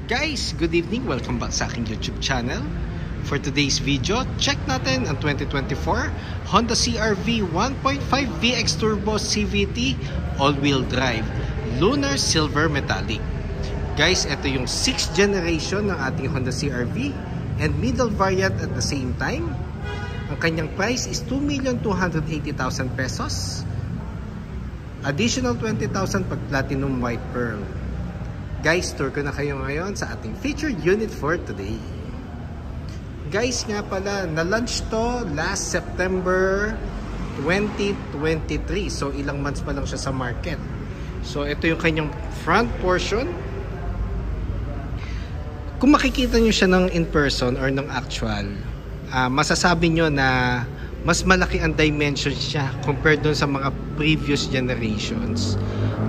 Guys, good evening. Welcome back sa aking YouTube channel. For today's video, check natin ang 2024 Honda CR-V 1.5 VX Turbo CVT all-wheel drive Lunar Silver Metallic. Guys, ito yung 6th generation ng ating Honda CR-V and middle variant at the same time. Ang kanyang price is 2,280,000 pesos. Additional 20,000 pag Platinum White Pearl. Guys, tour ko na kayo ngayon sa ating featured unit for today. Guys, nga pala, na-launch to last September 2023. So, ilang months pa lang siya sa market. So, ito yung kanyang front portion. Kung makikita nyo siya ng in-person or ng actual, masasabi nyo na mas malaki ang dimensions siya compared dun sa mga previous generations.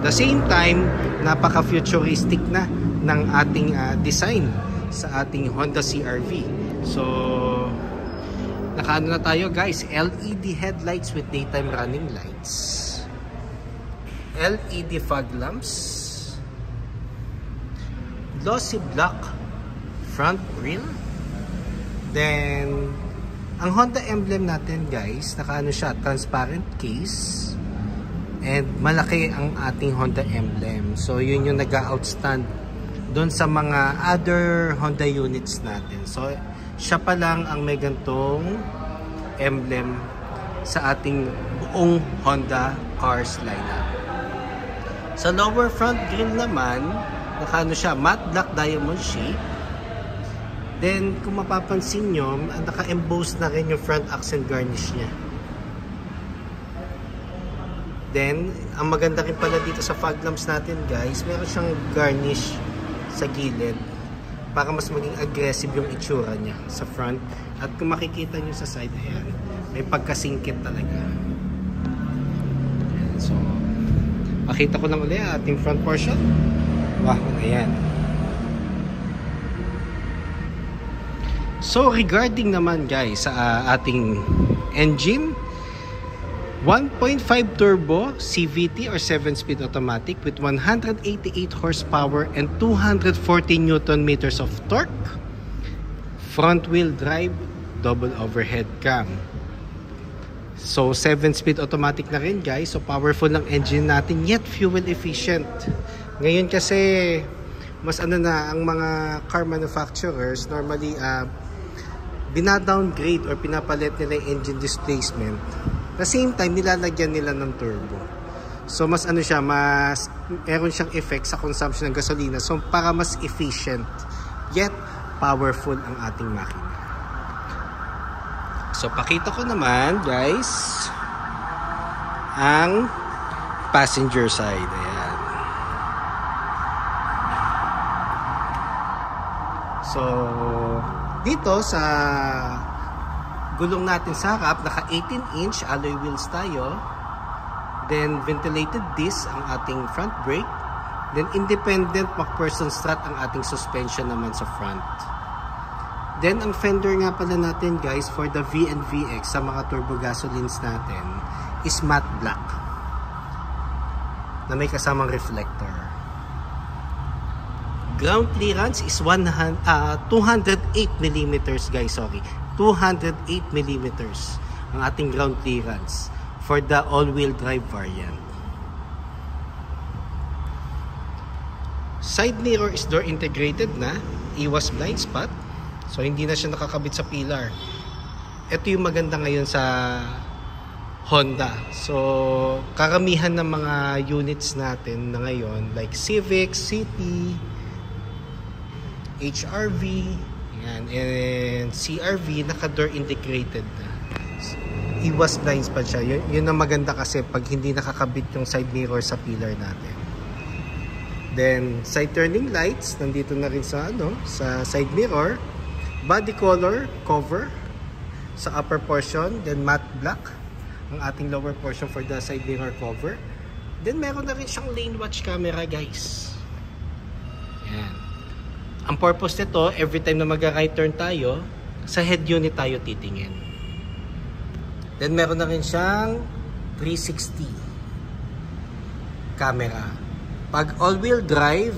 The same time, napaka-futuristic na ng ating design sa ating Honda CR-V. So, nakaano na tayo guys, LED headlights with daytime running lights, LED fog lamps, glossy black front grille. Then, ang Honda emblem natin guys, nakaano siya, transparent case. And malaki ang ating Honda emblem. So, yun yung nag-outstand doon sa mga other Honda units natin. So, siya pa lang ang may gantong emblem sa ating buong Honda cars lineup. Sa lower front grille naman, nakaano siya, matte black diamond shape. Then, kung mapapansin nyo, naka-emboss na rin yung front accent garnish niya. Then, ang maganda rin pala dito sa fog lamps natin guys, meron siyang garnish sa gilid para mas maging aggressive yung itsura niya sa front. At kung makikita nyo sa side, ayan, may pagkasingkit talaga. Ayan, so, pakita ko lang ulit ating front portion. Wow, ayan. So, regarding naman guys sa ating engine, 1.5 turbo CVT or 7-speed automatic with 188 horsepower and 240 Newton meters of torque. Front wheel drive, double overhead cam. So 7-speed automatic na rin guys. So powerful ng engine natin yet fuel efficient. Ngayon kasi mas ano na ang mga car manufacturers normally bina-downgrade or pinapalit nila yung engine displacement. At the same time, nilalagyan nila ng turbo. So, mas ano siya, mas meron siyang effect sa consumption ng gasolina. So, para mas efficient, yet powerful ang ating makina. So, pakita ko naman, guys, ang passenger side. Ayan. So, dito sa gulong natin sa harap, naka 18-inch alloy wheels tayo. Then ventilated disc ang ating front brake. Then independent MacPherson strut ang ating suspension naman sa front. Then ang fender nga pala natin guys for the V and VX sa mga turbo gasolines natin is matte black na may kasamang reflector. Ground clearance is 208 mm guys, sorry. 208 mm ang ating ground clearance for the all-wheel drive variant. Side mirror is door integrated na, iwas blind spot. So hindi na siya nakakabit sa pillar. Ito yung maganda ngayon sa Honda. So karamihan ng mga units natin na ngayon like Civic, City, HR-V, yan, and CR-V, naka-door integrated na. Iwas blind spot siya. Yun ang maganda kasi pag hindi nakakabit yung side mirror sa pillar natin. Then, side turning lights, nandito na rin sa, sa side mirror. Body color, cover sa upper portion. Then, matte black ang ating lower portion for the side mirror cover. Then, meron na rin siyang lane watch camera, guys. Yan. Ang purpose nito, every time na mag-right turn tayo, sa head unit tayo titingin. Then meron na rin siyang 360 camera. Pag all-wheel drive,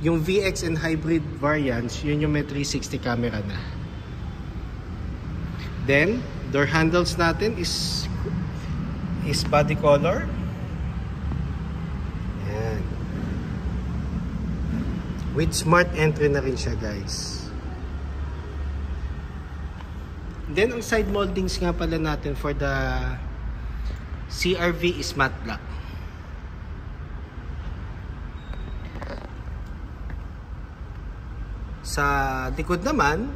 Yung VX and hybrid variants, yun yung may 360 camera na. Then, door handles natin is body color. Ayan. With smart entry na rin siya, guys. Then, ang side moldings nga pala natin for the CR-V is matte black. Sa likod naman,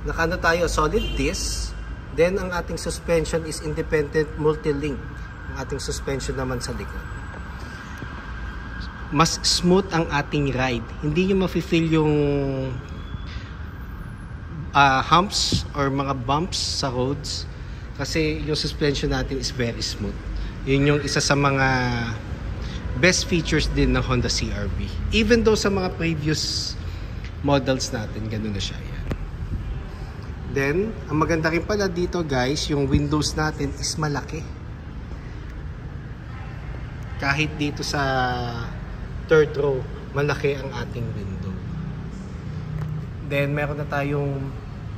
nakano tayo, solid disc. Then, ang ating suspension is independent multi-link. Ang ating suspension naman sa likod. Mas smooth ang ating ride. Hindi nyo mafe-feel yung humps or mga bumps sa roads kasi yung suspension natin is very smooth. Yun yung isa sa mga best features din ng Honda CR-V. Even though sa mga previous models natin, ganun na siya. Yan. Then, ang maganda rin pala dito, guys, yung windows natin is malaki. Kahit dito sa third row, malaki ang ating window. Then, meron na tayong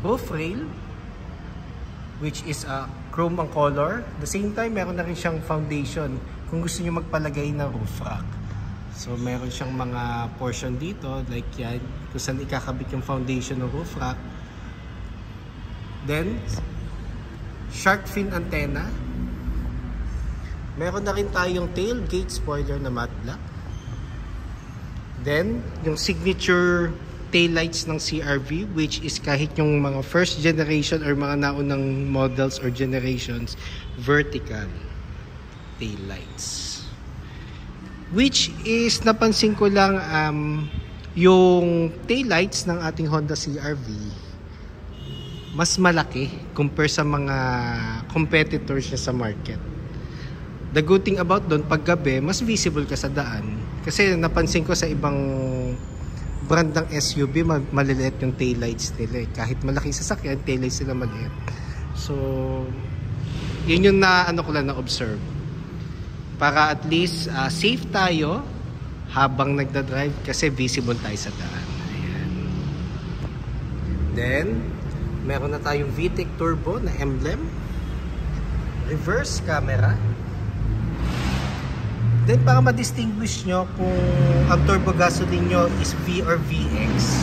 roof rail, which is chrome ang color. At the same time, meron na rin siyang foundation kung gusto niyo magpalagay ng roof rack. So, meron siyang mga portion dito, like yan, kung saan ikakabit yung foundation ng roof rack. Then, shark fin antenna. Meron na rin tayong tailgate spoiler na matte black. Then, yung signature taillights ng CR-V, which is kahit yung mga first generation or mga naunang models or generations, vertical taillights. Which is, napansin ko lang, yung taillights ng ating Honda CR-V, mas malaki compare sa mga competitors niya sa market. The good thing about doon, pag gabi, mas visible ka sa daan. Kasi napansin ko sa ibang brand ng SUV, maliliit yung taillights nila. Kahit malaki sasakyan, taillights nila maliit. So, yun yung na, ko lang na-observe. Para at least safe tayo habang nagdadrive kasi visible tayo sa daan. Ayan. Then, meron na tayong VTEC Turbo na emblem. Reverse camera. Then, para ma-distinguish nyo kung ang turbo gasoline nyo is V or VX.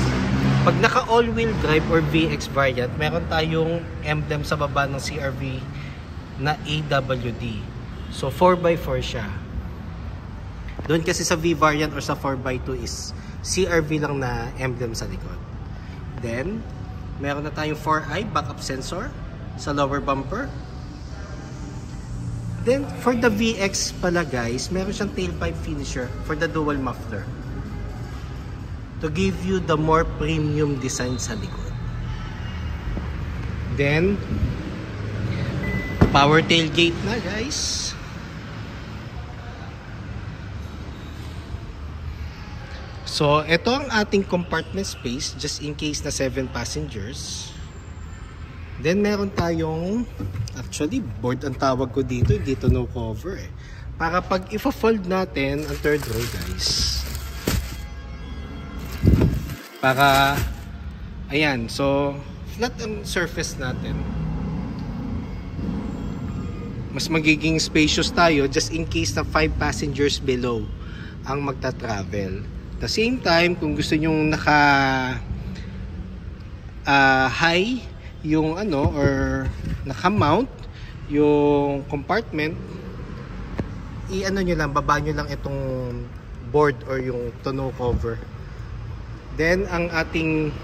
Pag naka all-wheel drive or VX variant, meron tayong emblem sa baba ng CR-V na AWD. So, 4x4 siya. Doon kasi sa V variant or sa 4x2 is CR-V lang na emblem sa likod. Then, meron na tayong 4i backup sensor sa lower bumper. Then, for the VX pala, guys, meron siyang tailpipe finisher for the dual muffler to give you the more premium design sa likod. Then, power tailgate na, guys. So, ito ang ating compartment space just in case na 7 passengers. Then, meron tayong, actually, board ang tawag ko dito, dito no cover eh. Para pag ifa-fold natin ang third row, guys. Para, ayan, so, flat ang surface natin. Mas magiging spacious tayo just in case na 5 passengers below ang magta-travel. At the same time, kung gusto nyong high yung or naka-mount yung compartment, nyo lang, baba nyo lang itong board or yung tonneau cover. Then ang ating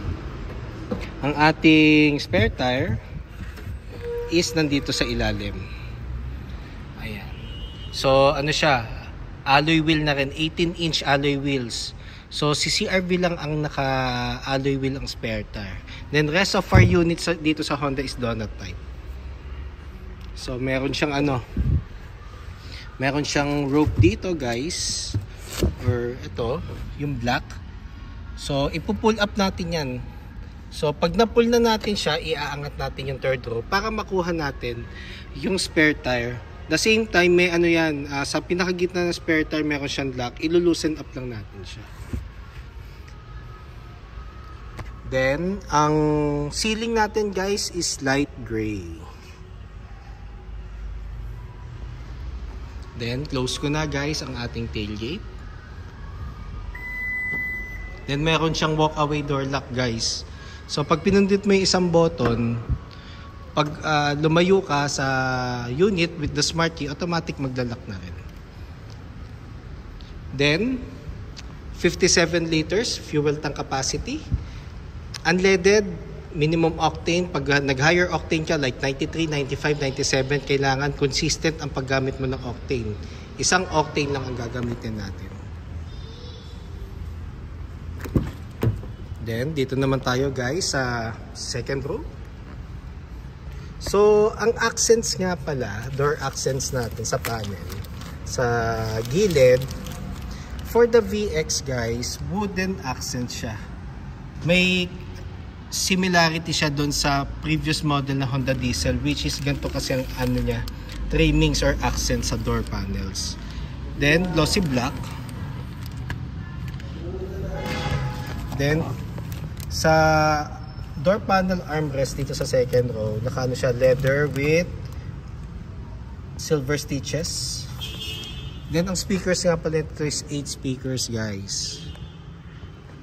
spare tire is nandito sa ilalim. Ayan. So siya, alloy wheel na rin, 18-inch alloy wheels. So, si CR-V lang ang naka-alloy wheel ang spare tire. Then, rest of our units dito sa Honda is donut type. So, meron siyang meron siyang rope dito, guys. Or, ito, yung black. So, ipupull up natin yan. So, pag na-pull na natin siya, iaangat natin yung third row para makuha natin yung spare tire. The same time, may sa pinakagitna ng spare tire, meron siyang lock. Ilulusen up lang natin siya. Then, ang ceiling natin guys is light gray. Then, close ko na guys ang ating tailgate. Then, meron siyang walk-away door lock guys. So, pag pinundit mo yung isang button, pag lumayo ka sa unit with the smart key, automatic maglalak na rin. Then, 57 liters fuel tank capacity. Unleaded, minimum octane. Pag nag-higher octane ka, like 93, 95, 97, kailangan consistent ang paggamit mo ng octane. Isang octane lang ang gagamitin natin. Then, dito naman tayo guys sa second row. So, ang accents nga pala, door accents natin sa panel, sa gilid, for the VX guys, wooden accent siya. May similarity siya doon sa previous model na Honda Diesel, which is ganito kasi ang ano niya, trimmings or accents sa door panels. Then glossy black. Then sa door panel armrest dito sa second row, nakaano siya, leather with silver stitches. Then ang speakers nga pala, ito is 8 speakers guys.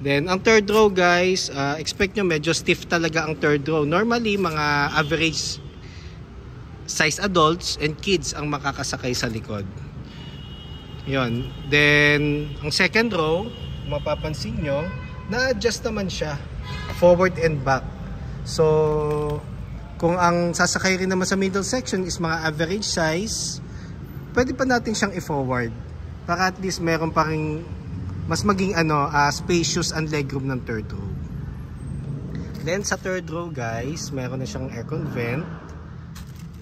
Then, ang third row guys, expect nyo medyo stiff talaga ang third row. Normally, mga average size adults and kids ang makakasakay sa likod. Yun. Then, ang second row, mapapansin nyo, na-adjust naman siya. Forward and back. So, kung ang sasakay rin naman sa middle section is mga average size, pwede pa natin siyang i-forward. Para at least meron pa rin mas maging spacious ang legroom ng third row. Then sa third row guys, meron na siyang aircon vent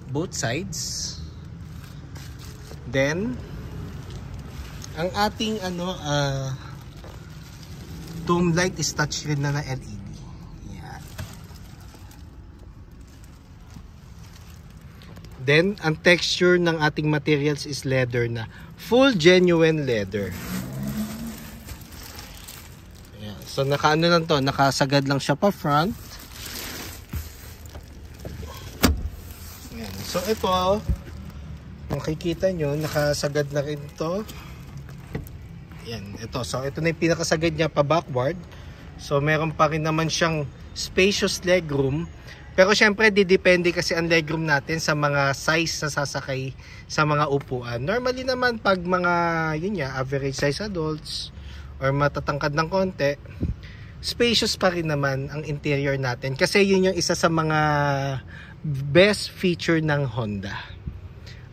both sides. Then ang ating dome light is touchscreen na LED. Yan. Then ang texture ng ating materials is leather na, full genuine leather. So nakaano lang to, nakasagad lang siya pa front. Ayan. So ito, makikita nyo, nakasagad na rin to. Ayan, ito. So ito na yung pinakasagad niya pa backward. So meron pa rin naman siyang spacious legroom. Pero syempre, didepende kasi ang legroom natin sa mga size na sasakay sa mga upuan. Normally naman, pag mga, yun nga, average size adults, or matatangkad ng konti, spacious pa rin naman ang interior natin. Kasi yun yung isa sa mga best feature ng Honda.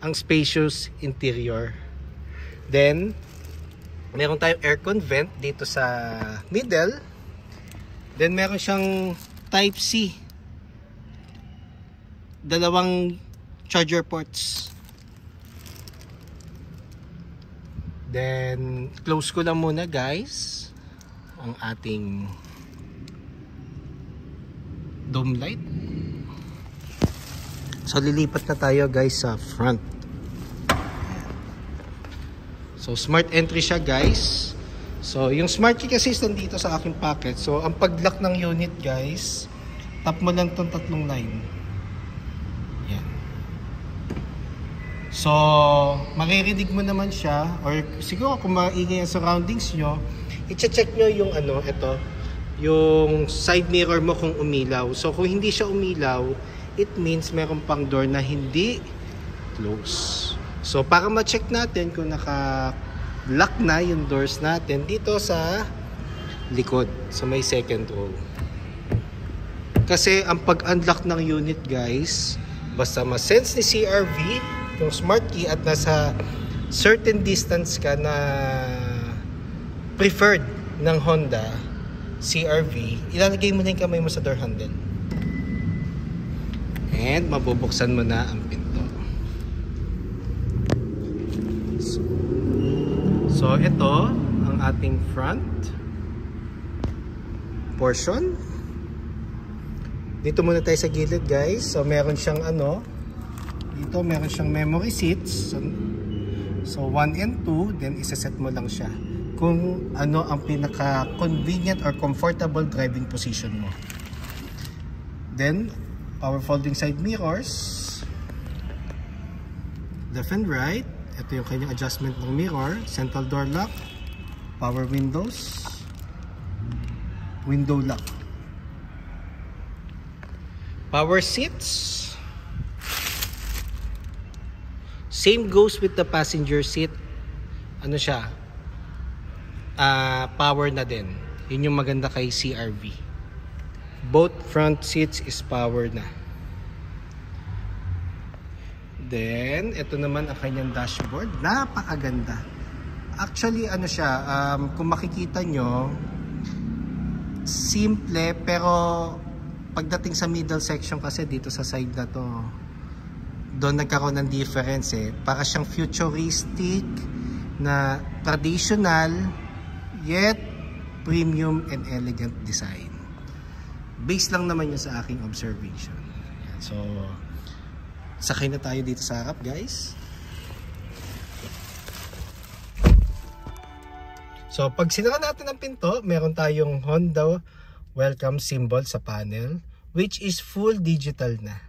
Ang spacious interior. Then, meron tayong aircon vent dito sa middle. Then, meron siyang Type-C. Dalawang charger ports. Then, close ko lang muna guys ang ating dome light. So, lilipat na tayo guys sa front. So, smart entry siya guys. So, yung smart key kasi nandito sa aking pocket. So, ang pag-lock ng unit guys, tap mo lang tong tatlong line. Yan. So, maririnig mo naman siya, or siguro kung maingay ang surroundings nyo, i-check nyo yung ito, yung side mirror mo kung umilaw. So, kung hindi siya umilaw, it means meron pang door na hindi close. So, para ma-check natin kung naka-lock na yung doors natin dito sa likod, sa may second row. Kasi ang pag-unlock ng unit guys, basta ma-sense ni CR-V yung smart key at nasa certain distance ka na preferred ng Honda CR-V, ilalagay mo na yung kamay mo sa door handle and mabubuksan mo na ang pinto. So ito ang ating front portion. Dito muna tayo sa gilid guys. So meron siyang dito meron siyang memory seats. So 1 and 2, then isa-set mo lang siya. kung ano ang pinaka convenient or comfortable driving position mo. Then power folding side mirrors, left and right. Ito yung kanyang adjustment ng mirror, central door lock, power windows, window lock, power seats. Same goes with the passenger seat. Ano siya? Power na din. Yun yung maganda kay CR-V. Both front seats is power na. Then, ito naman ang kanyang dashboard. Napakaganda. Actually, ano siya, kung makikita nyo, simple, pero pagdating sa middle section kasi dito sa side na to, doon nagkaroon ng difference eh. Para siyang futuristic na traditional yet premium and elegant design. Base lang naman yun sa aking observation. So, sakay na tayo dito sa harap, guys. So, pag sinara natin ang pinto, meron tayong Honda welcome symbol sa panel, which is full digital na.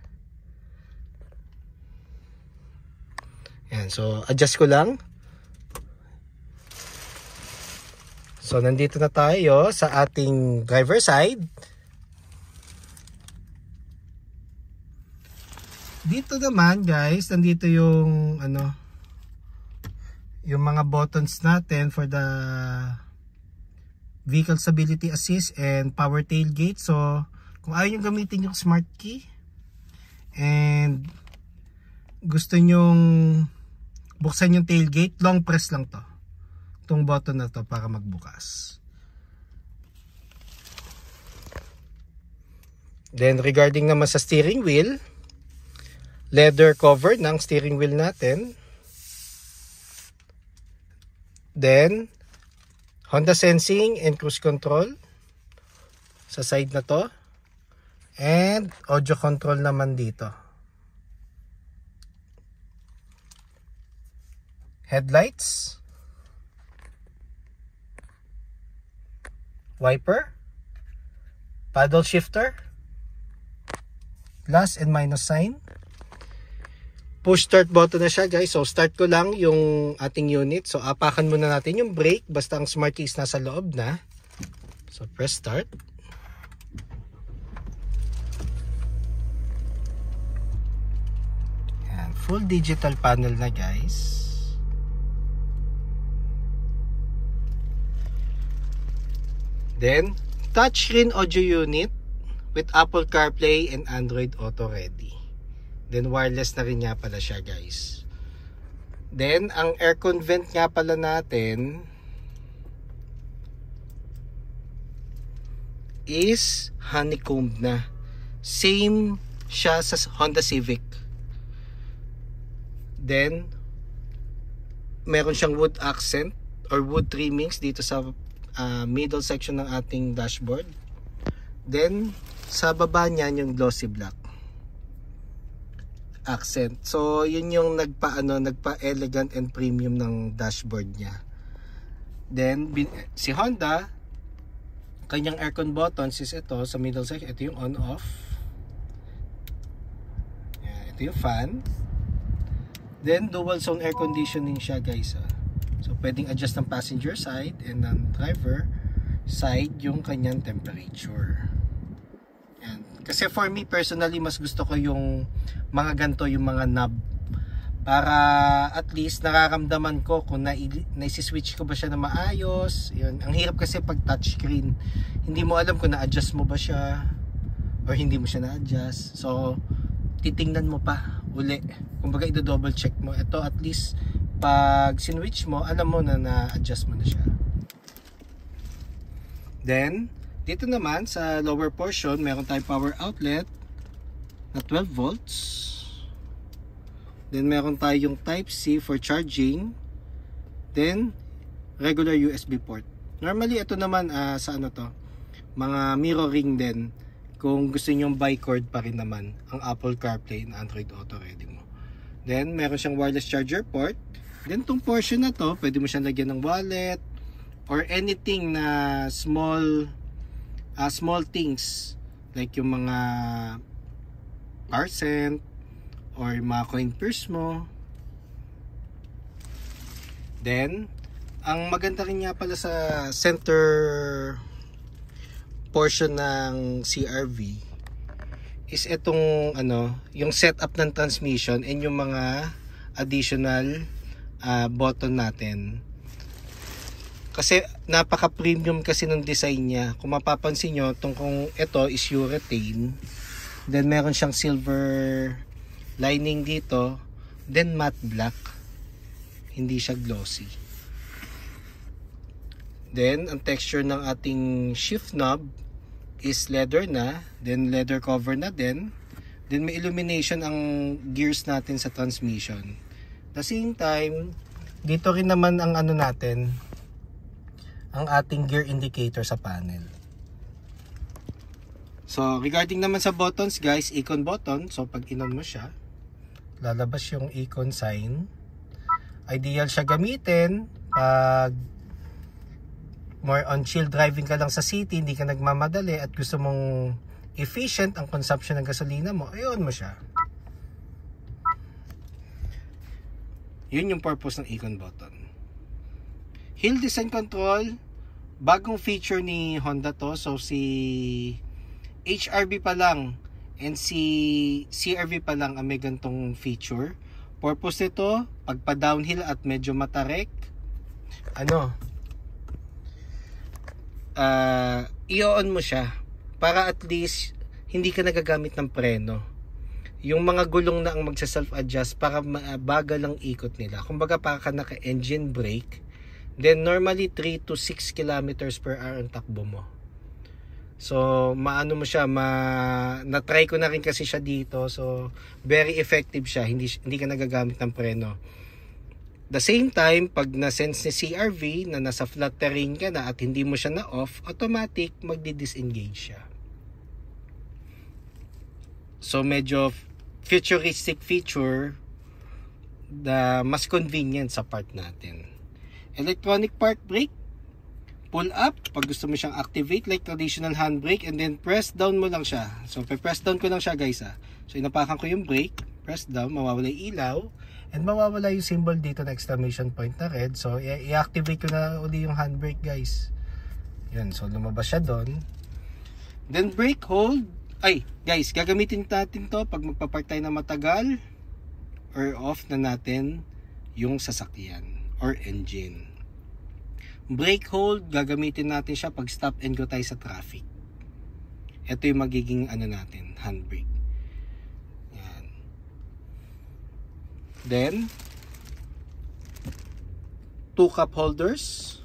Yan, so adjust ko lang. So, nandito na tayo sa ating driver side. Dito naman, guys, nandito yung ano, yung mga buttons natin for the vehicle stability assist and power tailgate. So, kung ayaw nyo gamitin yung smart key and gusto nyong buksan yung tailgate, long press lang to. Itong button na to para magbukas. Then regarding naman sa steering wheel, leather cover ng steering wheel natin. Then Honda sensing and cruise control sa side na to. And audio control naman dito. Headlights, wiper, paddle shifter, plus and minus sign. Push start button na siya, guys. So start ko lang yung ating unit. So apakan muna natin yung brake basta ang smart keys nasa loob na. So press start. Yan, full digital panel na, guys. Then, touchscreen audio unit with Apple CarPlay and Android Auto ready. Then, wireless na rin nga pala siya, guys. Then, ang aircon vent nga pala natin is honeycombed na. Same siya sa Honda Civic. Then, meron siyang wood accent or wood trimmings dito sa middle section ng ating dashboard. Then sa baba niyan yung glossy black accent. So yun yung nagpa-elegant and premium ng dashboard niya. Then si Honda, kanyang aircon buttons is ito sa middle section. Ito yung on off. Ito yung fan. Then dual zone air conditioning siya, guys. So pwedeng adjust ng passenger side and ng driver side yung kanyang temperature. Yan. Kasi for me personally, mas gusto ko yung mga ganito, yung mga knob, para at least nararamdaman ko kung naisi-switch ko ba siya na maayos. Yun. Ang hirap kasi pag touchscreen, hindi mo alam kung na-adjust mo ba siya or hindi mo siya na-adjust. So titingnan mo pa uli, kumbaga i-double check mo. Ito at least pag sinwitch mo, alam mo na na-adjust mo na siya. Then dito naman sa lower portion, meron tayong power outlet na 12 volts. Then meron tayong type C for charging. Then regular USB port. Normally ito naman sa ano to, mga mirroring din. Kung gusto niyo bi-cord pa rin naman ang Apple CarPlay and Android Auto ready mo. Then meron siyang wireless charger port. Then tong portion na to, pwede mo siyang lagyan ng wallet or anything na small things like yung mga percent or mga coin purse mo. Then ang maganda rin nga pala sa center portion ng CRV is itong yung setup ng transmission and yung mga additional button natin. Kasi napaka-premium kasi ng design niya. Kung mapapansin nyo, kung ito is urethane, then meron siyang silver lining dito, then matte black. Hindi siya glossy. Then, ang texture ng ating shift knob is leather na, then leather cover na din. Then may illumination ang gears natin sa transmission. At the same time, dito rin naman ang natin, ang ating gear indicator sa panel. So, regarding naman sa buttons guys, icon button. So, pag inon mo siya, lalabas yung icon sign. Ideal siya gamitin pag more on chill driving ka lang sa city, hindi ka nagmamadali at gusto mong efficient ang consumption ng gasolina mo, ayun mo siya. Yun yung purpose ng icon button. Hill design control, bagong feature ni Honda to. So si HRV pa lang and si CRV pa lang ang may gantong feature. Purpose nito, pagpa downhill at medyo matarik, i-on mo siya para at least hindi ka nagagamit ng preno. Yung mga gulong na ang magsa-self-adjust para bagal ang ikot nila. Kumbaga para ka naka-engine brake. Then normally 3 to 6 kilometers per hour ang takbo mo. So maano mo siya, na-try ko na rin kasi siya dito. So very effective siya, hindi ka nagagamit ng preno. The same time, pag na-sense ni CRV na nasa flat terrain ka na at hindi mo siya na-off, automatic magdi-disengage siya. So medyo futuristic feature na mas convenient sa part natin. Electronic park brake, pull up pag gusto mo siyang activate like traditional handbrake, and then press down mo lang siya. So press down ko lang siya guys So inapakan ko yung brake, press down, mawawala yung ilaw, and mawawala yung symbol dito na exclamation point na red. So i-activate ko na uli yung handbrake guys. Yan, so lumabas siya doon. Then brake hold. Ay guys, gagamitin natin to pag magpapark tayo na matagal or off na natin yung sasakyan or engine. Brake hold, gagamitin natin siya pag stop and go tayo sa traffic. Ito yung magiging natin, handbrake. Yan. Then 2 cup holders,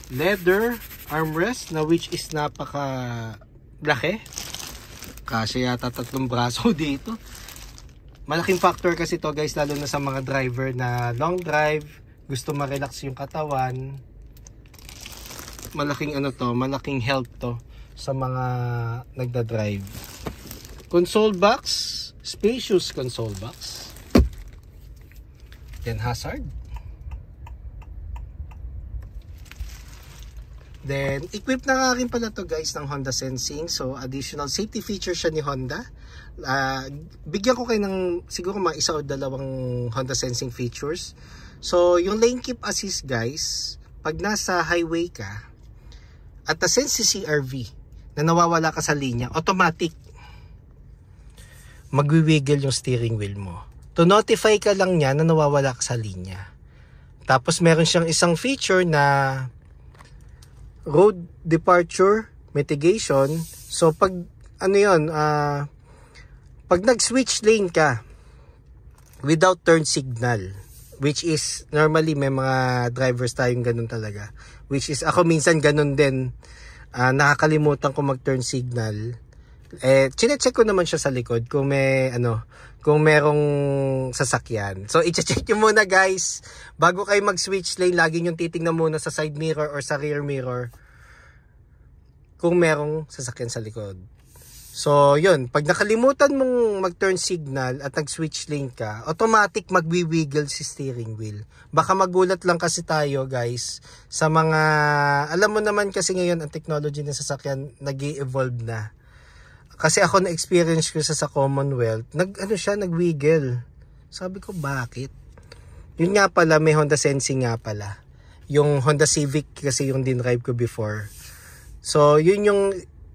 leather armrest na which is napaka laki. Kasi yata 3 braso dito. Malaking factor kasi to guys, lalo na sa mga driver na long drive, gusto ma-relax yung katawan. Malaking malaking help to sa mga nagda-drive. Console box, spacious console box. Then hazard. Then equipped na nga rin pala to guys ng Honda Sensing. So additional safety feature siya ni Honda. Bigyan ko kayo ng siguro mga 1 o 2 Honda Sensing features. So yung lane keep assist guys, pag nasa highway ka at na-sense si CRV na nawawala ka sa linya, automatic magwi-wiggle yung steering wheel mo. To notify ka lang niya na nawawala ka sa linya. Tapos meron siyang isang feature na road departure mitigation. So pag pag nag-switch lane ka without turn signal, which is normally may mga drivers tayong ganun talaga, which is ako minsan ganun din, nakakalimutan ko mag-turn signal. Chine-check ko naman siya sa likod kung may kung merong sasakyan. So i-check nyo muna guys bago kayo mag-switch lane. Lagi nyo titingnan muna sa side mirror or sa rear mirror kung merong sasakyan sa likod. So, yun. Pag nakalimutan mong mag-turn signal at nag-switch lane ka, automatic magwi-wiggle si steering wheel. Baka magulat lang kasi tayo, guys, sa mga... Alam mo naman kasi ngayon, ang technology ng sasakyan nag-i-evolve na. Kasi ako na-experience ko sa Commonwealth, nag-wiggle. Sabi ko, bakit? Yun nga pala, may Honda Sensing nga pala. Yung Honda Civic kasi yung dinrive ko before. So, yun yung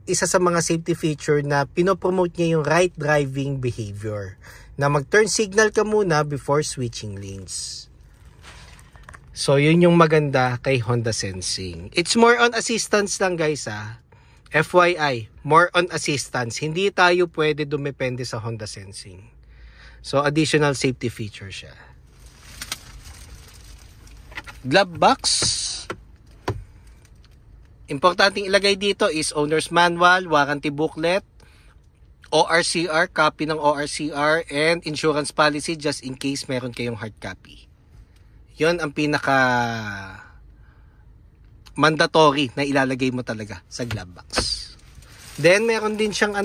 isa sa mga safety feature na pinopromote niya yung right driving behavior. Na mag-turn signal ka muna before switching lanes. So, yun yung maganda kay Honda Sensing. It's more on assistance lang guys FYI, more on assistance. Hindi tayo pwede dumepende sa Honda Sensing. So, additional safety feature siya. Glove box. Importanteng ilagay dito is owner's manual, warranty booklet, ORCR, copy ng ORCR, and insurance policy just in case meron kayong hard copy. Yon ang pinaka mandatory na ilalagay mo talaga sa glove box. Then meron din siyang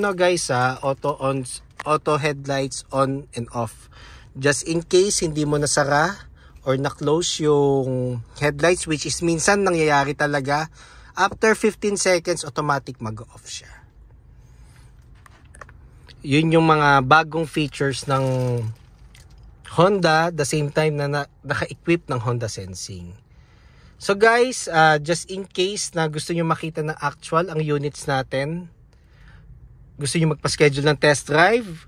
auto headlights on and off. Just in case hindi mo nasara or na-close yung headlights, which is minsan nangyayari talaga. After 15 seconds, automatic mag-off siya. Yun yung mga bagong features ng Honda, the same time na naka-equip ng Honda Sensing. So guys, just in case na gusto nyo makita na actual ang units natin, gusto nyo magpa-schedule ng test drive,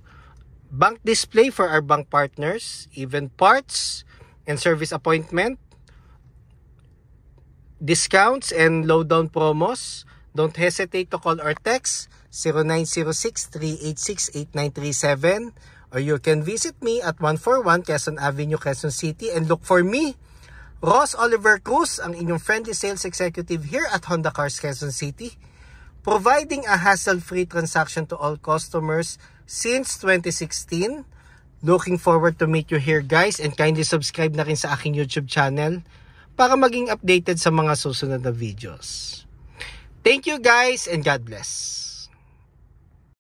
bank display for our bank partners, even parts and service appointment, discounts and low-down promos, don't hesitate to call or text 0906-386-8937, or you can visit me at 141 Quezon Avenue, Quezon City, and look for me, Ross Oliver Cruz, ang inyong friendly sales executive here at Honda Cars Quezon City, providing a hassle-free transaction to all customers since 2016. Looking forward to meet you here guys, and kindly subscribe na rin sa aking YouTube channel para maging updated sa mga susunod na videos. Thank you guys and God bless.